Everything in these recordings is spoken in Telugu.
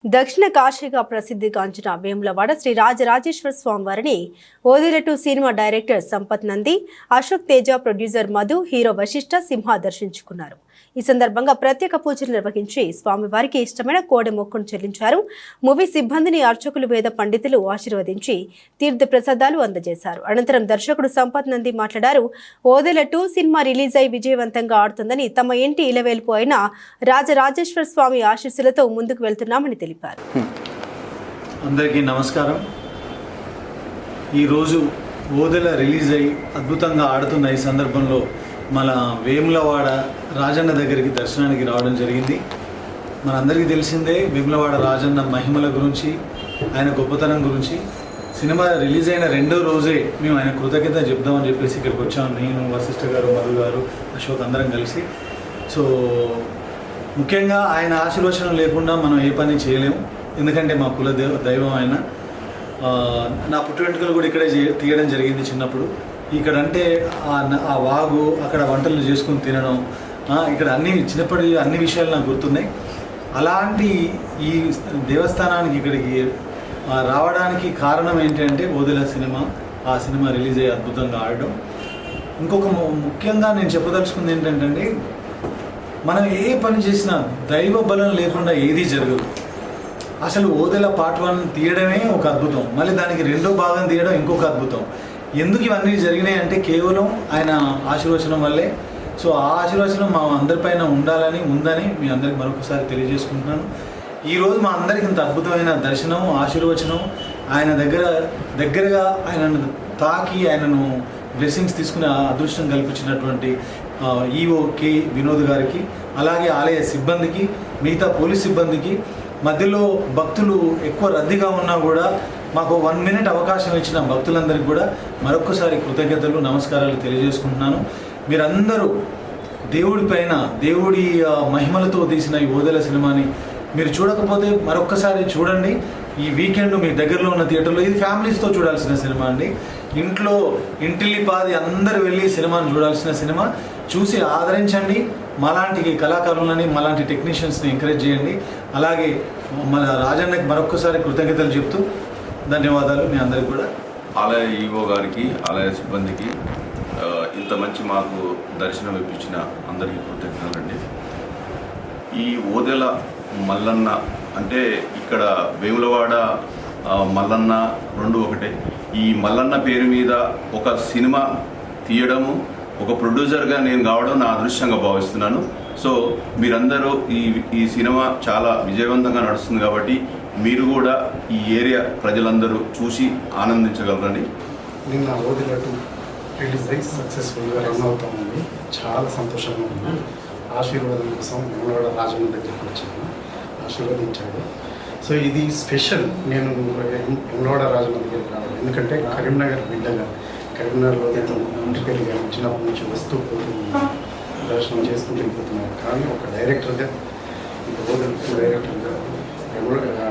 దక్షిణ కాశీగా ప్రసిద్ధిగాంచిన వేములవాడ శ్రీ రాజరాజేశ్వర స్వామివారిని ఓదిలెటు cinema director Sampath Nandi, Ashok Teja, producer Madhu, hero Vashishta Simha దర్శించుకున్నారు. ఈ సందర్భంగా ప్రత్యేక పూజలు నిర్వహించి స్వామివారికి ఇష్టమైన కోడె మొక్కును చెల్లించారు. మూవీ సిబ్బందిని అర్చకులు, వేద పండితులు ఆశీర్వదించి తీర్థ ప్రసాదాలు అందజేశారు. అనంతరం దర్శకుడు సంపత్ నంది మాట్లాడారు. ఓదిలెటు సినిమా రిలీజ్ అయి విజయవంతంగా ఆడుతుందని, తమ ఇంటి ఇలవేల్పు అయిన రాజరాజేశ్వర స్వామి ఆశీస్సులతో ముందుకు వెళ్తున్నామని తెలిపారు. అందరికీ నమస్కారం. ఈరోజు ఓదెల రిలీజ్ అయ్యి అద్భుతంగా ఆడుతున్న ఈ సందర్భంలో మన వేములవాడ రాజన్న దగ్గరికి దర్శనానికి రావడం జరిగింది. మనందరికీ తెలిసిందే వేములవాడ రాజన్న మహిమల గురించి, ఆయన గొప్పతనం గురించి. సినిమా రిలీజ్ అయిన రెండో రోజే మేము ఆయన కృతజ్ఞత చెప్దామని చెప్పేసి ఇక్కడికి వచ్చాము. నేను, వశిష్ఠ గారు, మధు గారు, అశోక్ అందరం కలిసి. సో ముఖ్యంగా ఆయన ఆశీర్వచనం లేకుండా మనం ఏ పని చేయలేము. ఎందుకంటే మా కుల దైవం ఆయన. నా పుట్టు వెంట్రుకలు కూడా ఇక్కడే తీయడం జరిగింది చిన్నప్పుడు. ఇక్కడ అంటే ఆ వాగు, అక్కడ వంటలు చేసుకుని తినడం, ఇక్కడ చిన్నప్పటి అన్ని విషయాలు నాకు గుర్తున్నాయి. అలాంటి ఈ దేవస్థానానికి ఇక్కడికి రావడానికి కారణం ఏంటంటే ఓదెల సినిమా. ఆ సినిమా రిలీజ్ అయ్యి అద్భుతంగా ఆడడం. ఇంకొక ముఖ్యంగా నేను చెప్పదలుచుకుంది ఏంటంటే, మనం ఏ పని చేసినా దైవ బలం లేకుండా ఏదీ జరగదు. అసలు ఓదెల పార్ట్ 1 తీయడమే ఒక అద్భుతం, మళ్ళీ దానికి రెండో భాగం తీయడం ఇంకొక అద్భుతం. ఎందుకు ఇవన్నీ జరిగినాయి అంటే కేవలం ఆయన ఆశీర్వచనం వల్లే. సో ఆ ఆశీర్వచనం మా అందరిపైన ఉందని మీ అందరికి మరొకసారి తెలియజేసుకుంటున్నాను. ఈరోజు మా అందరికి ఇంత అద్భుతమైన దర్శనం, ఆశీర్వచనం, ఆయన దగ్గరగా ఆయనను తాకి ఆయనను బ్లెస్సింగ్స్ తీసుకునే అదృష్టం కల్పించినటువంటి ఈఓ కే వినోద్ గారికి, అలాగే ఆలయ సిబ్బందికి, మిగతా పోలీస్ సిబ్బందికి, మధ్యలో భక్తులు ఎక్కువ రద్దీగా ఉన్నా కూడా మాకు 1 మినిట్ అవకాశం ఇచ్చిన భక్తులందరికీ కూడా మరొక్కసారి కృతజ్ఞతలు, నమస్కారాలు తెలియజేసుకుంటున్నాను. మీరందరూ దేవుడి మహిమలతో తీసిన ఈ ఓదెల సినిమాని మీరు చూడకపోతే మరొక్కసారి చూడండి. ఈ వీకెండ్ మీ దగ్గరలో ఉన్న థియేటర్లో, ఇది ఫ్యామిలీస్తో చూడాల్సిన సినిమా అండి. ఇంటిల్లిపాది అందరూ వెళ్ళి సినిమాను చూడాల్సిన సినిమా. చూసి ఆదరించండి. మాలాంటి కళాకారులని, మాలాంటి టెక్నీషియన్స్ని ఎంకరేజ్ చేయండి. అలాగే మన రాజన్నకి మరొక్కసారి కృతజ్ఞతలు చెప్తూ ధన్యవాదాలు మీ అందరికి కూడా. ఆలయ ఈవో గారికి, ఆలయ సిబ్బందికి, ఇంత మంచి మాకు దర్శనం ఇప్పించిన అందరికీ కృతజ్ఞతలండి. ఈ ఓదెల మల్లన్న అంటే ఇక్కడ వేములవాడ మల్లన్న రెండు ఒకటే. ఈ మల్లన్న పేరు మీద ఒక సినిమా తీయడము, ఒక ప్రొడ్యూసర్గా నేను కావడం నా అదృష్టంగా భావిస్తున్నాను. సో మీరందరూ ఈ సినిమా చాలా విజయవంతంగా నడుస్తుంది కాబట్టి మీరు కూడా ఈ ఏరియా ప్రజలందరూ చూసి ఆనందించగలరండి. నిన్న ఓదిలెటు రిలీజ్ అయ్యి సక్సెస్ఫుల్గా రన్ అవుతా ఉంది. చాలా సంతోషంగా ఉంది. ఆశీర్వాదం కోసం వేములవాడ రాజన్న దగ్గరికి వచ్చాను, ఆశీర్వదించాడు. సో ఇది స్పెషల్. నేను వేములవాడ రాజన్న దగ్గరికి రావాలి, ఎందుకంటే కరీంనగర్ బిడ్డగా, కరీంనగర్లో నేను ఇంటికి వెళ్ళి చిన్నప్పటి నుంచి వస్తూ పోతున్నాను, దర్శనం చేసుకుంటూ వెళ్ళిపోతున్నాను. కానీ ఒక డైరెక్టర్గా, ఓదిలెటు డైరెక్టర్గా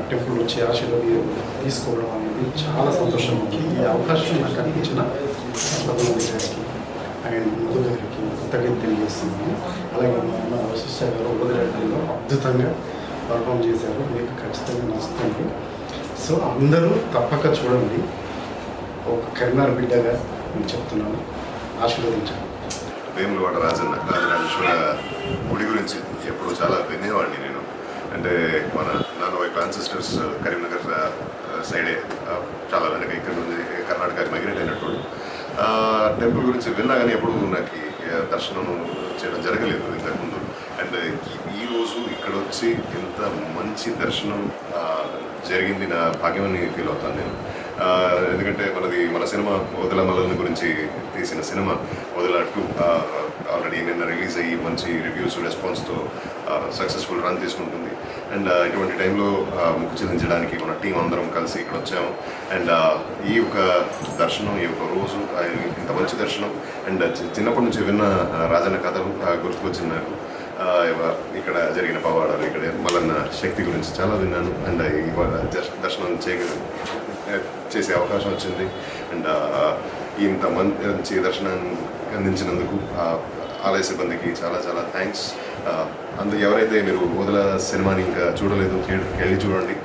టెంపుల్ వచ్చి ఆశీర్వాదం తీసుకోవడం అనేది చాలా సంతోషంగా ఉంది. ఈ అవకాశం నాకు కనిపించిన ప్రధానమంత్రి గారికి అండ్ మధు గారికి కృతజ్ఞత తెలియజేస్తున్నాను. అలాగే మా వశిష్ఠ గారు ఓదిలెటులో అద్భుతంగా పర్ఫామ్ చేశారు. మీకు ఖచ్చితంగా నచ్చుతుంది. సో అందరూ తప్పక చూడండి. ఒక కరీంనగర్ బిడ్డగా నేను చెప్తున్నాను, ఆశీర్వదించాను. వేములవాడ రాజరాజేశ్వర గుడి గురించి ఎప్పుడు చాలా వినేవాడిని నేను. అంటే మన నాన్న వైపు యాన్సిస్టర్స్ కరీంనగర్ సైడే, చాలా వెనక ఇక్కడ నుంచి కర్ణాటకకి మైగ్రేట్ అయినప్పుడు టెంపుల్ గురించి విన్నా కానీ ఎప్పుడు నాకు దర్శనం చేయడం జరగలేదు ఇంతకుముందు. అండ్ ఈరోజు ఇక్కడ వచ్చి ఇంత మంచి దర్శనం జరిగింది, నా భాగ్యమని ఫీల్ అవుతాను నేను. ఎందుకంటే మన సినిమా ఓదెల మల్లన్న గురించి తీసిన సినిమా ఓదెల 2 ఆల్రెడీ నిన్న రిలీజ్ అయ్యి మంచి రివ్యూస్, రెస్పాన్స్తో సక్సెస్ఫుల్ రన్ తీసుకుంటుంది. అండ్ ఇటువంటి టైంలో ముక్కు చెల్లించడానికి మన టీం అందరం కలిసి ఇక్కడ వచ్చాము. అండ్ ఈ యొక్క దర్శనం, ఈ యొక్క రోజు, ఇంత మంచి దర్శనం అండ్ చిన్నప్పటి నుంచి విన్న రాజన్న కథలు గుర్తుకొచ్చింది నాకు. ఇక్కడ జరిగిన పవాడాలు, ఇక్కడ మల్లన్న శక్తి గురించి చాలా విన్నాను. అండ్ ఇవాళ దర్శనం చేసే అవకాశం వచ్చింది. అండ్ ఇంత మంచి దర్శనాన్ని అందించినందుకు ఆలయ సిబ్బందికి చాలా చాలా థ్యాంక్స్. అందుకు ఎవరైతే మీరు ఓదెల సినిమాని ఇంకా చూడలేదు థియేటర్కి వెళ్ళి చూడండి.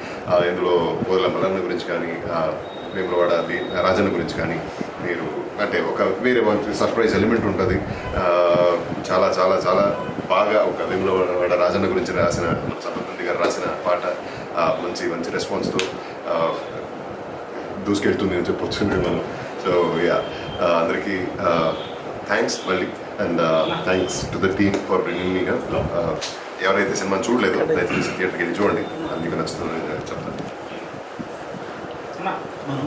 ఇందులో ఓదెల మల్లన్న గురించి కానీ వేములవాడ రాజన్న గురించి కానీ మీరు అంటే ఒక వేరే సర్ప్రైజ్ ఎలిమెంట్ ఉంటుంది. చాలా చాలా చాలా బాగా ఒక వేములవాడ రాజన్న గురించి రాసిన సంపత్ గారు రాసిన పాట మంచి మంచి రెస్పాన్స్తో దూసుకెళ్తుంది అని చెప్పొచ్చు మనం. సో యా, అందరికీ థ్యాంక్స్ మళ్ళీ, and thanks to the team for bringing మీ. ఎవరైతే సినిమా చూడలేదో దయచేసి థియేటర్కి వెళ్ళి చూడండి, మీకు నచ్చుతుందని చెప్తాను.